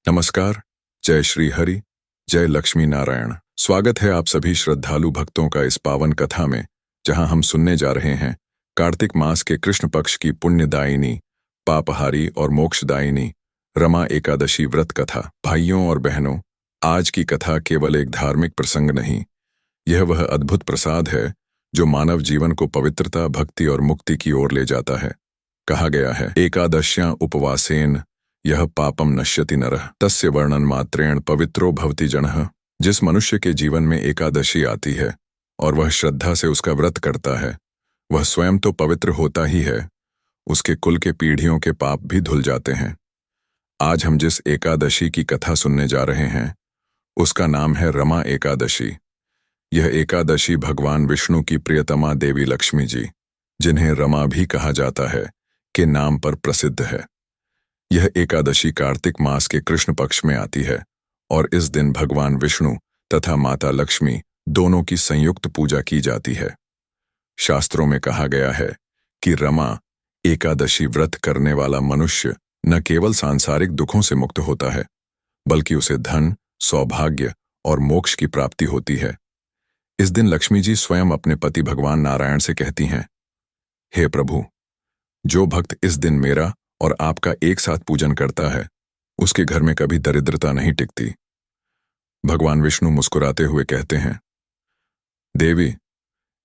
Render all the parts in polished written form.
नमस्कार। जय श्री हरि, जय लक्ष्मी नारायण। स्वागत है आप सभी श्रद्धालु भक्तों का इस पावन कथा में, जहां हम सुनने जा रहे हैं कार्तिक मास के कृष्ण पक्ष की पुण्यदायिनी, पापहारी और मोक्षदायिनी रमा एकादशी व्रत कथा। भाइयों और बहनों, आज की कथा केवल एक धार्मिक प्रसंग नहीं, यह वह अद्भुत प्रसाद है जो मानव जीवन को पवित्रता, भक्ति और मुक्ति की ओर ले जाता है। कहा गया है, एकादश्यां उपवासेन यह पापम नश्यति नरः तस्य वर्णन मात्रेण पवित्रो भवति जनः। जिस मनुष्य के जीवन में एकादशी आती है और वह श्रद्धा से उसका व्रत करता है, वह स्वयं तो पवित्र होता ही है, उसके कुल के पीढ़ियों के पाप भी धुल जाते हैं। आज हम जिस एकादशी की कथा सुनने जा रहे हैं, उसका नाम है रमा एकादशी। यह एकादशी भगवान विष्णु की प्रियतमा देवी लक्ष्मी जी, जिन्हें रमा भी कहा जाता है, के नाम पर प्रसिद्ध है। यह एकादशी कार्तिक मास के कृष्ण पक्ष में आती है और इस दिन भगवान विष्णु तथा माता लक्ष्मी दोनों की संयुक्त पूजा की जाती है। शास्त्रों में कहा गया है कि रमा एकादशी व्रत करने वाला मनुष्य न केवल सांसारिक दुखों से मुक्त होता है, बल्कि उसे धन, सौभाग्य और मोक्ष की प्राप्ति होती है। इस दिन लक्ष्मी जी स्वयं अपने पति भगवान नारायण से कहती हैं, हे प्रभु, जो भक्त इस दिन मेरा और आपका एक साथ पूजन करता है, उसके घर में कभी दरिद्रता नहीं टिकती। भगवान विष्णु मुस्कुराते हुए कहते हैं, देवी,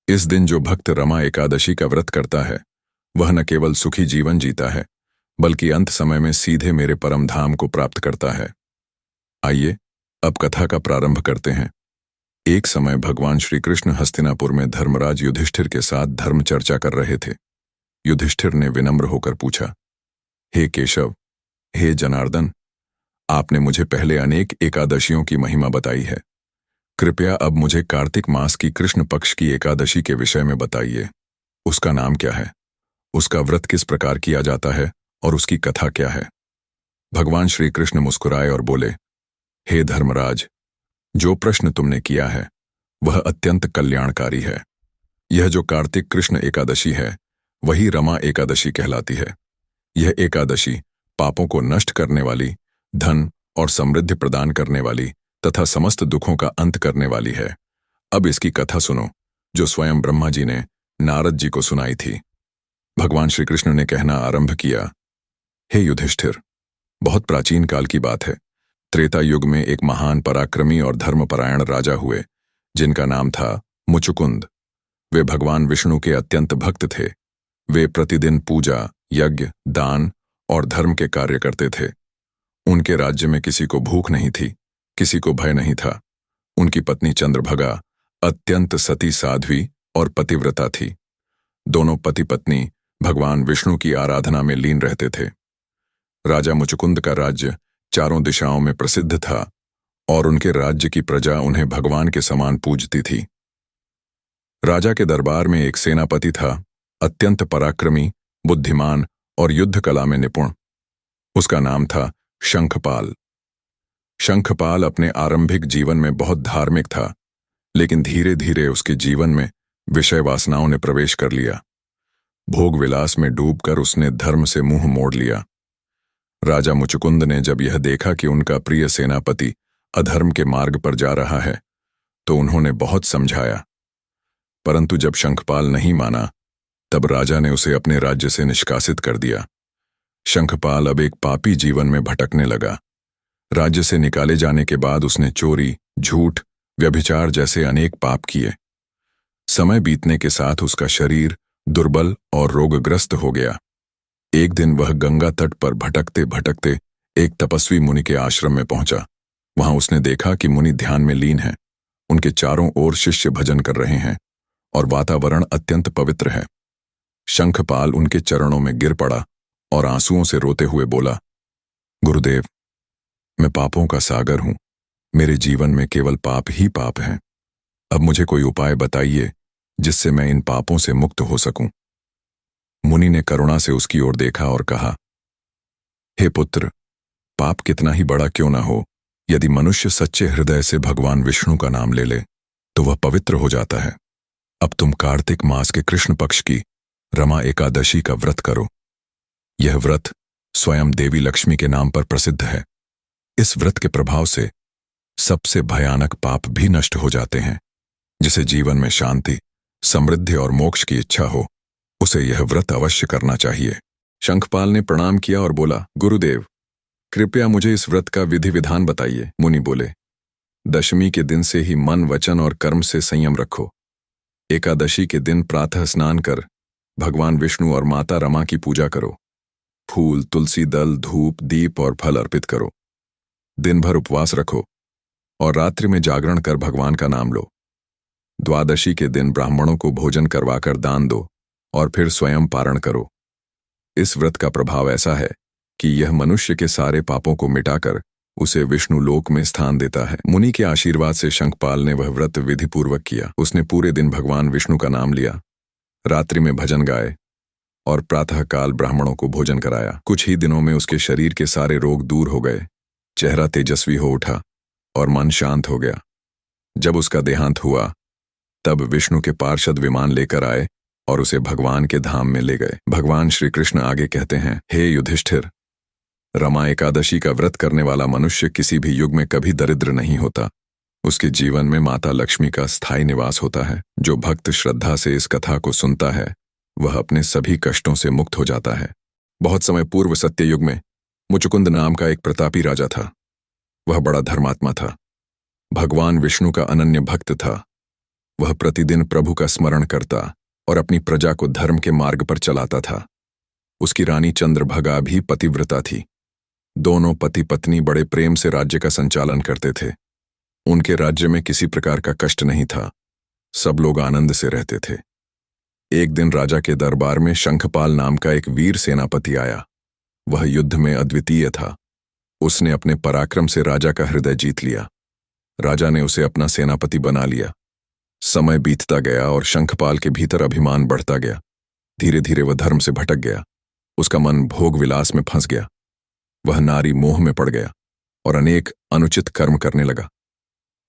इस दिन जो भक्त रमा एकादशी का व्रत करता है, वह न केवल सुखी जीवन जीता है, बल्कि अंत समय में सीधे मेरे परम धाम को प्राप्त करता है। आइए अब कथा का प्रारंभ करते हैं। एक समय भगवान श्री कृष्ण हस्तिनापुर में धर्मराज युधिष्ठिर के साथ धर्म चर्चा कर रहे थे। युधिष्ठिर ने विनम्र होकर पूछा, हे केशव, हे जनार्दन, आपने मुझे पहले अनेक एकादशियों की महिमा बताई है। कृपया अब मुझे कार्तिक मास की कृष्ण पक्ष की एकादशी के विषय में बताइए। उसका नाम क्या है, उसका व्रत किस प्रकार किया जाता है और उसकी कथा क्या है? भगवान श्री कृष्ण मुस्कुराए और बोले, हे धर्मराज, जो प्रश्न तुमने किया है वह अत्यंत कल्याणकारी है। यह जो कार्तिक कृष्ण एकादशी है, वही रमा एकादशी कहलाती है। यह एकादशी पापों को नष्ट करने वाली, धन और समृद्धि प्रदान करने वाली तथा समस्त दुखों का अंत करने वाली है। अब इसकी कथा सुनो, जो स्वयं ब्रह्मा जी ने नारद जी को सुनाई थी। भगवान श्री कृष्ण ने कहना आरंभ किया, हे युधिष्ठिर, बहुत प्राचीन काल की बात है। त्रेता युग में एक महान पराक्रमी और धर्मपरायण राजा हुए, जिनका नाम था मुचुकुंद। वे भगवान विष्णु के अत्यंत भक्त थे। वे प्रतिदिन पूजा, यज्ञ, दान और धर्म के कार्य करते थे। उनके राज्य में किसी को भूख नहीं थी, किसी को भय नहीं था। उनकी पत्नी चंद्रभगा अत्यंत सती, साध्वी और पतिव्रता थी। दोनों पति पत्नी भगवान विष्णु की आराधना में लीन रहते थे। राजा मुचुकुंद का राज्य चारों दिशाओं में प्रसिद्ध था और उनके राज्य की प्रजा उन्हें भगवान के समान पूजती थी। राजा के दरबार में एक सेनापति था, अत्यंत पराक्रमी, बुद्धिमान और युद्ध कला में निपुण। उसका नाम था शंखपाल। शंखपाल अपने आरंभिक जीवन में बहुत धार्मिक था, लेकिन धीरे धीरे उसके जीवन में विषय वासनाओं ने प्रवेश कर लिया। भोग विलास में डूबकर उसने धर्म से मुंह मोड़ लिया। राजा मुचुकुंद ने जब यह देखा कि उनका प्रिय सेनापति अधर्म के मार्ग पर जा रहा है, तो उन्होंने बहुत समझाया, परंतु जब शंखपाल नहीं माना, तब राजा ने उसे अपने राज्य से निष्कासित कर दिया। शंखपाल अब एक पापी जीवन में भटकने लगा। राज्य से निकाले जाने के बाद उसने चोरी, झूठ, व्यभिचार जैसे अनेक पाप किए। समय बीतने के साथ उसका शरीर दुर्बल और रोगग्रस्त हो गया। एक दिन वह गंगा तट पर भटकते भटकते एक तपस्वी मुनि के आश्रम में पहुंचा। वहां उसने देखा कि मुनि ध्यान में लीन हैं। उनके चारों ओर शिष्य भजन कर रहे हैं और वातावरण अत्यंत पवित्र है। शंखपाल उनके चरणों में गिर पड़ा और आंसुओं से रोते हुए बोला, गुरुदेव, मैं पापों का सागर हूं। मेरे जीवन में केवल पाप ही पाप हैं। अब मुझे कोई उपाय बताइए जिससे मैं इन पापों से मुक्त हो सकूं। मुनि ने करुणा से उसकी ओर देखा और कहा, हे पुत्र, पाप कितना ही बड़ा क्यों ना हो, यदि मनुष्य सच्चे हृदय से भगवान विष्णु का नाम ले ले तो वह पवित्र हो जाता है। अब तुम कार्तिक मास के कृष्ण पक्ष की रमा एकादशी का व्रत करो। यह व्रत स्वयं देवी लक्ष्मी के नाम पर प्रसिद्ध है। इस व्रत के प्रभाव से सबसे भयानक पाप भी नष्ट हो जाते हैं। जिसे जीवन में शांति, समृद्धि और मोक्ष की इच्छा हो, उसे यह व्रत अवश्य करना चाहिए। शंखपाल ने प्रणाम किया और बोला, गुरुदेव, कृपया मुझे इस व्रत का विधि विधान बताइए। मुनि बोले, दशमी के दिन से ही मन, वचन और कर्म से संयम रखो। एकादशी के दिन प्रातः स्नान कर भगवान विष्णु और माता रमा की पूजा करो। फूल, तुलसी दल, धूप, दीप और फल अर्पित करो। दिन भर उपवास रखो और रात्रि में जागरण कर भगवान का नाम लो। द्वादशी के दिन ब्राह्मणों को भोजन करवाकर दान दो और फिर स्वयं पारण करो। इस व्रत का प्रभाव ऐसा है कि यह मनुष्य के सारे पापों को मिटाकर उसे विष्णु लोक में स्थान देता है। मुनि के आशीर्वाद से शंखपाल ने वह व्रत विधिपूर्वक किया। उसने पूरे दिन भगवान विष्णु का नाम लिया, रात्रि में भजन गाए और प्रातःकाल ब्राह्मणों को भोजन कराया। कुछ ही दिनों में उसके शरीर के सारे रोग दूर हो गए, चेहरा तेजस्वी हो उठा और मन शांत हो गया। जब उसका देहांत हुआ तब विष्णु के पार्षद विमान लेकर आए और उसे भगवान के धाम में ले गए। भगवान श्री कृष्ण आगे कहते हैं, हे युधिष्ठिर, रमा एकादशी का व्रत करने वाला मनुष्य किसी भी युग में कभी दरिद्र नहीं होता। उसके जीवन में माता लक्ष्मी का स्थायी निवास होता है। जो भक्त श्रद्धा से इस कथा को सुनता है वह अपने सभी कष्टों से मुक्त हो जाता है। बहुत समय पूर्व सत्ययुग में मुचुकुंद नाम का एक प्रतापी राजा था। वह बड़ा धर्मात्मा था, भगवान विष्णु का अनन्य भक्त था। वह प्रतिदिन प्रभु का स्मरण करता और अपनी प्रजा को धर्म के मार्ग पर चलाता था। उसकी रानी चंद्रभगा भी पतिव्रता थी। दोनों पति पत्नी बड़े प्रेम से राज्य का संचालन करते थे। उनके राज्य में किसी प्रकार का कष्ट नहीं था। सब लोग आनंद से रहते थे। एक दिन राजा के दरबार में शंखपाल नाम का एक वीर सेनापति आया। वह युद्ध में अद्वितीय था। उसने अपने पराक्रम से राजा का हृदय जीत लिया। राजा ने उसे अपना सेनापति बना लिया। समय बीतता गया और शंखपाल के भीतर अभिमान बढ़ता गया। धीरे धीरे वह धर्म से भटक गया। उसका मन भोग विलास में फंस गया। वह नारी मोह में पड़ गया और अनेक अनुचित कर्म करने लगा।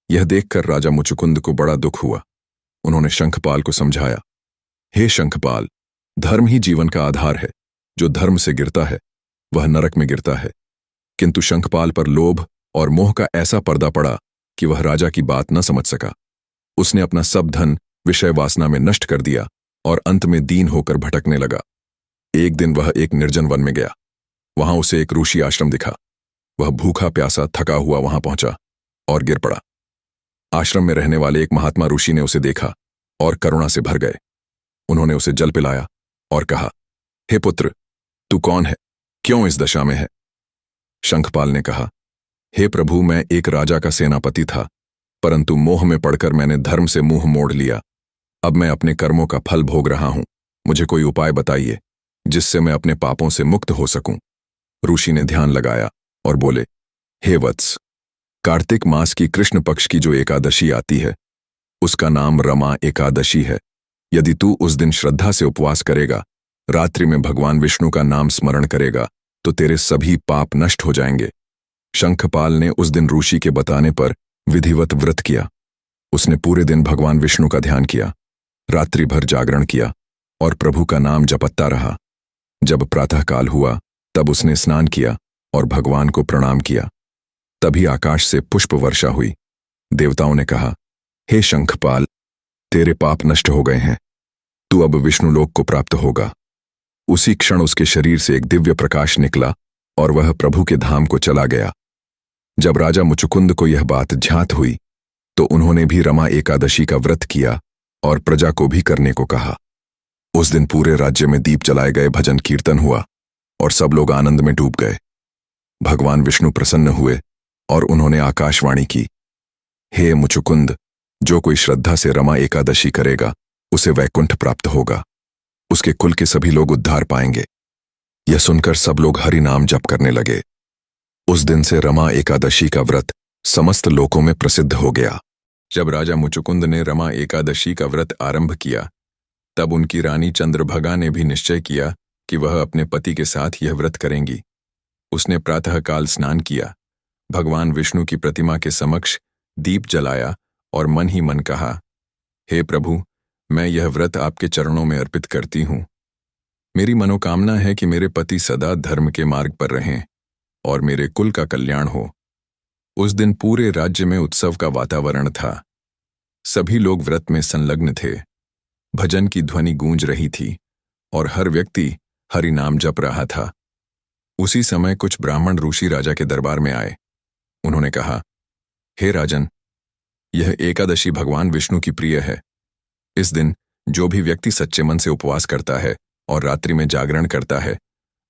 यह देखकर राजा मुचुकुंद को बड़ा दुख हुआ। उन्होंने शंखपाल को समझाया, हे शंखपाल, धर्म ही जीवन का आधार है। जो धर्म से गिरता है वह नरक में गिरता है। किंतु शंखपाल पर लोभ और मोह का ऐसा पर्दा पड़ा कि वह राजा की बात न समझ सका। उसने अपना सब धन विषय वासना में नष्ट कर दिया और अंत में दीन होकर भटकने लगा। एक दिन वह एक निर्जन वन में गया। वहां उसे एक ऋषि आश्रम दिखा। वह भूखा प्यासा थका हुआ वहां पहुंचा और गिर पड़ा। आश्रम में रहने वाले एक महात्मा ऋषि ने उसे देखा और करुणा से भर गए। उन्होंने उसे जल पिलाया और कहा, हे पुत्र, तू कौन है, क्यों इस दशा में है? शंखपाल ने कहा, हे प्रभु, मैं एक राजा का सेनापति था, परंतु मोह में पड़कर मैंने धर्म से मुंह मोड़ लिया। अब मैं अपने कर्मों का फल भोग रहा हूं। मुझे कोई उपाय बताइए जिससे मैं अपने पापों से मुक्त हो सकूं। ऋषि ने ध्यान लगाया और बोले, हे वत्स, कार्तिक मास की कृष्ण पक्ष की जो एकादशी आती है उसका नाम रमा एकादशी है। यदि तू उस दिन श्रद्धा से उपवास करेगा, रात्रि में भगवान विष्णु का नाम स्मरण करेगा, तो तेरे सभी पाप नष्ट हो जाएंगे। शंखपाल ने उस दिन ऋषि के बताने पर विधिवत व्रत किया। उसने पूरे दिन भगवान विष्णु का ध्यान किया, रात्रि भर जागरण किया और प्रभु का नाम जपता रहा। जब प्रातःकाल हुआ तब उसने स्नान किया और भगवान को प्रणाम किया। तभी आकाश से पुष्प वर्षा हुई। देवताओं ने कहा, हे शंखपाल, तेरे पाप नष्ट हो गए हैं। तू अब विष्णु लोक को प्राप्त होगा। उसी क्षण उसके शरीर से एक दिव्य प्रकाश निकला और वह प्रभु के धाम को चला गया। जब राजा मुचुकुंद को यह बात ज्ञात हुई तो उन्होंने भी रमा एकादशी का व्रत किया और प्रजा को भी करने को कहा। उस दिन पूरे राज्य में दीप जलाए गए, भजन कीर्तन हुआ और सब लोग आनंद में डूब गए। भगवान विष्णु प्रसन्न हुए और उन्होंने आकाशवाणी की, हे मुचुकुंद, जो कोई श्रद्धा से रमा एकादशी करेगा उसे वैकुंठ प्राप्त होगा। उसके कुल के सभी लोग उद्धार पाएंगे। यह सुनकर सब लोग हरि नाम जप करने लगे। उस दिन से रमा एकादशी का व्रत समस्त लोकों में प्रसिद्ध हो गया। जब राजा मुचुकुंद ने रमा एकादशी का व्रत आरंभ किया तब उनकी रानी चंद्रभगा ने भी निश्चय किया कि वह अपने पति के साथ यह व्रत करेंगी। उसने प्रातःकाल स्नान किया, भगवान विष्णु की प्रतिमा के समक्ष दीप जलाया और मन ही मन कहा, हे प्रभु, मैं यह व्रत आपके चरणों में अर्पित करती हूँ। मेरी मनोकामना है कि मेरे पति सदा धर्म के मार्ग पर रहें और मेरे कुल का कल्याण हो। उस दिन पूरे राज्य में उत्सव का वातावरण था। सभी लोग व्रत में संलग्न थे। भजन की ध्वनि गूंज रही थी और हर व्यक्ति हरि नाम जप रहा था। उसी समय कुछ ब्राह्मण ऋषि राजा के दरबार में आए। उन्होंने कहा, हे राजन, यह एकादशी भगवान विष्णु की प्रिय है। इस दिन जो भी व्यक्ति सच्चे मन से उपवास करता है और रात्रि में जागरण करता है,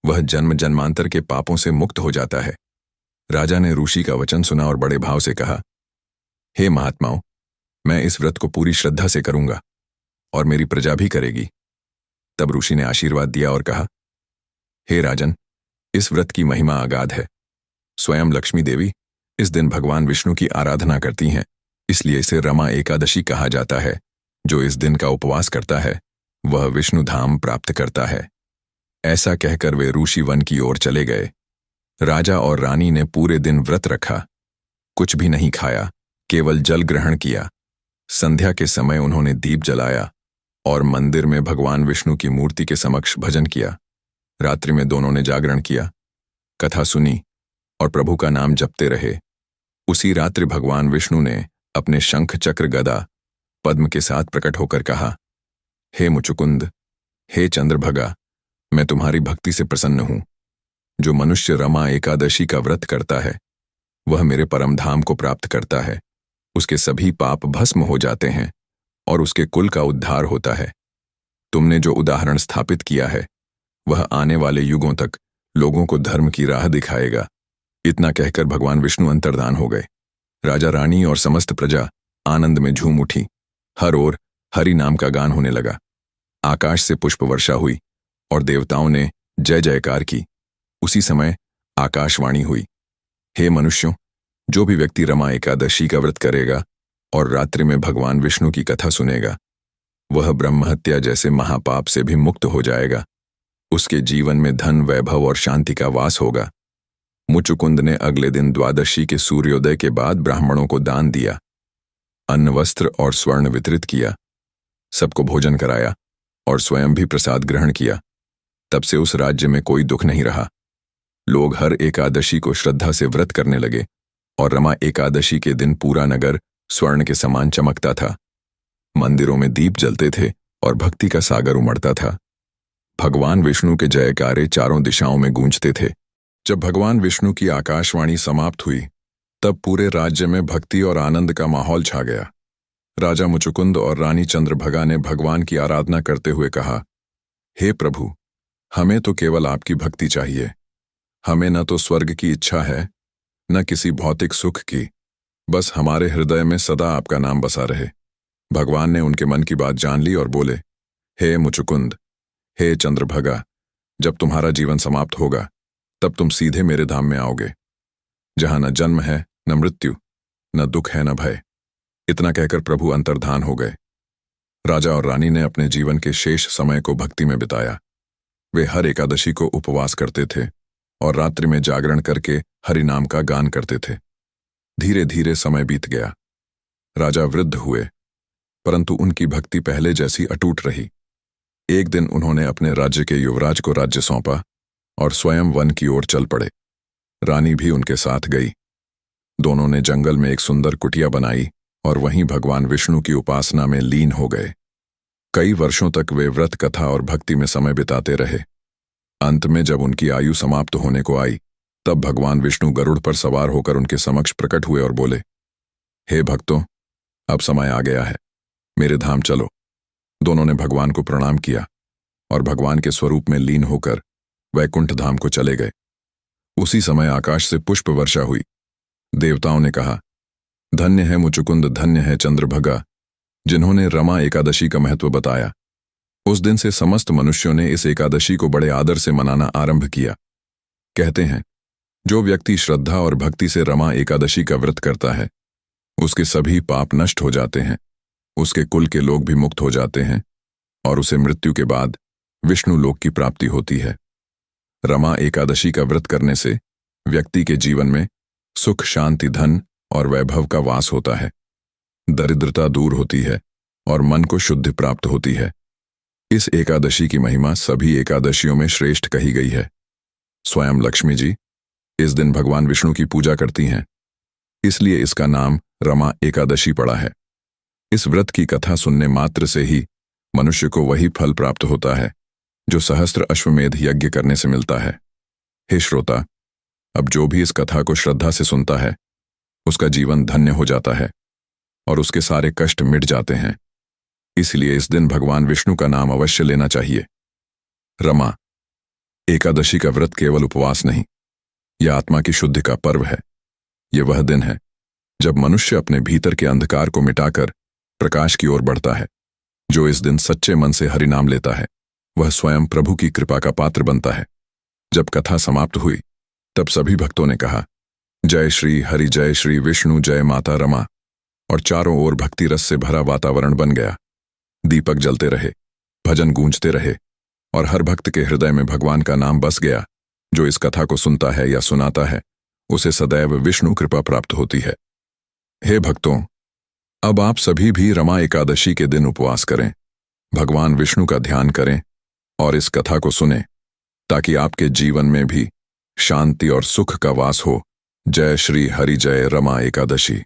वह जन्म जन्मांतर के पापों से मुक्त हो जाता है। राजा ने ऋषि का वचन सुना और बड़े भाव से कहा, हे महात्माओं, मैं इस व्रत को पूरी श्रद्धा से करूंगा और मेरी प्रजा भी करेगी। तब ऋषि ने आशीर्वाद दिया और कहा, हे राजन, इस व्रत की महिमा अगाध है। स्वयं लक्ष्मी देवी इस दिन भगवान विष्णु की आराधना करती हैं, इसलिए इसे रमा एकादशी कहा जाता है। जो इस दिन का उपवास करता है वह विष्णु धाम प्राप्त करता है। ऐसा कहकर वे ऋषि वन की ओर चले गए। राजा और रानी ने पूरे दिन व्रत रखा, कुछ भी नहीं खाया, केवल जल ग्रहण किया। संध्या के समय उन्होंने दीप जलाया और मंदिर में भगवान विष्णु की मूर्ति के समक्ष भजन किया। रात्रि में दोनों ने जागरण किया, कथा सुनी और प्रभु का नाम जपते रहे। उसी रात्रि भगवान विष्णु ने अपने शंख चक्र गदा पद्म के साथ प्रकट होकर कहा, हे मुचुकुंद, हे चंद्रभगा, मैं तुम्हारी भक्ति से प्रसन्न हूं। जो मनुष्य रमा एकादशी का व्रत करता है वह मेरे परम धाम को प्राप्त करता है। उसके सभी पाप भस्म हो जाते हैं और उसके कुल का उद्धार होता है। तुमने जो उदाहरण स्थापित किया है वह आने वाले युगों तक लोगों को धर्म की राह दिखाएगा। इतना कहकर भगवान विष्णु अंतर्धान हो गए। राजा रानी और समस्त प्रजा आनंद में झूम उठी। हर ओर हरि नाम का गान होने लगा। आकाश से पुष्प वर्षा हुई और देवताओं ने जय जयकार की। उसी समय आकाशवाणी हुई, हे मनुष्यों, जो भी व्यक्ति रमा एकादशी का व्रत करेगा और रात्रि में भगवान विष्णु की कथा सुनेगा, वह ब्रह्महत्या जैसे महापाप से भी मुक्त हो जाएगा। उसके जीवन में धन, वैभव और शांति का वास होगा। मुचुकुंद ने अगले दिन द्वादशी के सूर्योदय के बाद ब्राह्मणों को दान दिया, अन्न, वस्त्र और स्वर्ण वितरित किया, सबको भोजन कराया और स्वयं भी प्रसाद ग्रहण किया। तब से उस राज्य में कोई दुख नहीं रहा। लोग हर एकादशी को श्रद्धा से व्रत करने लगे और रमा एकादशी के दिन पूरा नगर स्वर्ण के समान चमकता था। मंदिरों में दीप जलते थे और भक्ति का सागर उमड़ता था। भगवान विष्णु के जयकारे चारों दिशाओं में गूंजते थे। जब भगवान विष्णु की आकाशवाणी समाप्त हुई तब पूरे राज्य में भक्ति और आनंद का माहौल छा गया। राजा मुचुकुंद और रानी चंद्रभगा ने भगवान की आराधना करते हुए कहा, हे प्रभु, हमें तो केवल आपकी भक्ति चाहिए। हमें न तो स्वर्ग की इच्छा है न किसी भौतिक सुख की, बस हमारे हृदय में सदा आपका नाम बसा रहे। भगवान ने उनके मन की बात जान ली और बोले, हे मुचुकुंद, हे चंद्रभगा, जब तुम्हारा जीवन समाप्त होगा तब तुम सीधे मेरे धाम में आओगे, जहां न जन्म है, न मृत्यु, न दुख है, न भय। इतना कहकर प्रभु अंतर्धान हो गए। राजा और रानी ने अपने जीवन के शेष समय को भक्ति में बिताया। वे हर एकादशी को उपवास करते थे और रात्रि में जागरण करके हरि नाम का गान करते थे। धीरे धीरे समय बीत गया। राजा वृद्ध हुए, परंतु उनकी भक्ति पहले जैसी अटूट रही। एक दिन उन्होंने अपने राज्य के युवराज को राज्य सौंपा और स्वयं वन की ओर चल पड़े। रानी भी उनके साथ गई। दोनों ने जंगल में एक सुंदर कुटिया बनाई और वहीं भगवान विष्णु की उपासना में लीन हो गए। कई वर्षों तक वे व्रत, कथा और भक्ति में समय बिताते रहे। अंत में जब उनकी आयु समाप्त होने को आई तब भगवान विष्णु गरुड़ पर सवार होकर उनके समक्ष प्रकट हुए और बोले, हे भक्तों, अब समय आ गया है, मेरे धाम चलो। दोनों ने भगवान को प्रणाम किया और भगवान के स्वरूप में लीन होकर वैकुंठ धाम को चले गए। उसी समय आकाश से पुष्प वर्षा हुई। देवताओं ने कहा, धन्य है मुचुकुंद, धन्य है चंद्रभगा, जिन्होंने रमा एकादशी का महत्व बताया। उस दिन से समस्त मनुष्यों ने इस एकादशी को बड़े आदर से मनाना आरंभ किया। कहते हैं, जो व्यक्ति श्रद्धा और भक्ति से रमा एकादशी का व्रत करता है उसके सभी पाप नष्ट हो जाते हैं, उसके कुल के लोग भी मुक्त हो जाते हैं और उसे मृत्यु के बाद विष्णु लोक की प्राप्ति होती है। रमा एकादशी का व्रत करने से व्यक्ति के जीवन में सुख, शांति, धन और वैभव का वास होता है। दरिद्रता दूर होती है और मन को शुद्धि प्राप्त होती है। इस एकादशी की महिमा सभी एकादशियों में श्रेष्ठ कही गई है। स्वयं लक्ष्मी जी इस दिन भगवान विष्णु की पूजा करती हैं। इसलिए इसका नाम रमा एकादशी पड़ा है। इस व्रत की कथा सुनने मात्र से ही मनुष्य को वही फल प्राप्त होता है जो सहस्त्र अश्वमेध यज्ञ करने से मिलता है। हे श्रोता, अब जो भी इस कथा को श्रद्धा से सुनता है उसका जीवन धन्य हो जाता है और उसके सारे कष्ट मिट जाते हैं। इसलिए इस दिन भगवान विष्णु का नाम अवश्य लेना चाहिए। रमा एकादशी का व्रत केवल उपवास नहीं, यह आत्मा की शुद्धि का पर्व है। यह वह दिन है जब मनुष्य अपने भीतर के अंधकार को मिटाकर प्रकाश की ओर बढ़ता है। जो इस दिन सच्चे मन से हरि नाम लेता है वह स्वयं प्रभु की कृपा का पात्र बनता है। जब कथा समाप्त हुई तब सभी भक्तों ने कहा, जय श्री हरि, जय श्री विष्णु, जय माता रमा, और चारों ओर भक्ति रस से भरा वातावरण बन गया। दीपक जलते रहे, भजन गूंजते रहे और हर भक्त के हृदय में भगवान का नाम बस गया। जो इस कथा को सुनता है या सुनाता है उसे सदैव विष्णु कृपा प्राप्त होती है। हे भक्तों, अब आप सभी भी रमा एकादशी के दिन उपवास करें, भगवान विष्णु का ध्यान करें और इस कथा को सुनें ताकि आपके जीवन में भी शांति और सुख का वास हो। जय श्री हरि, जय रमा एकादशी।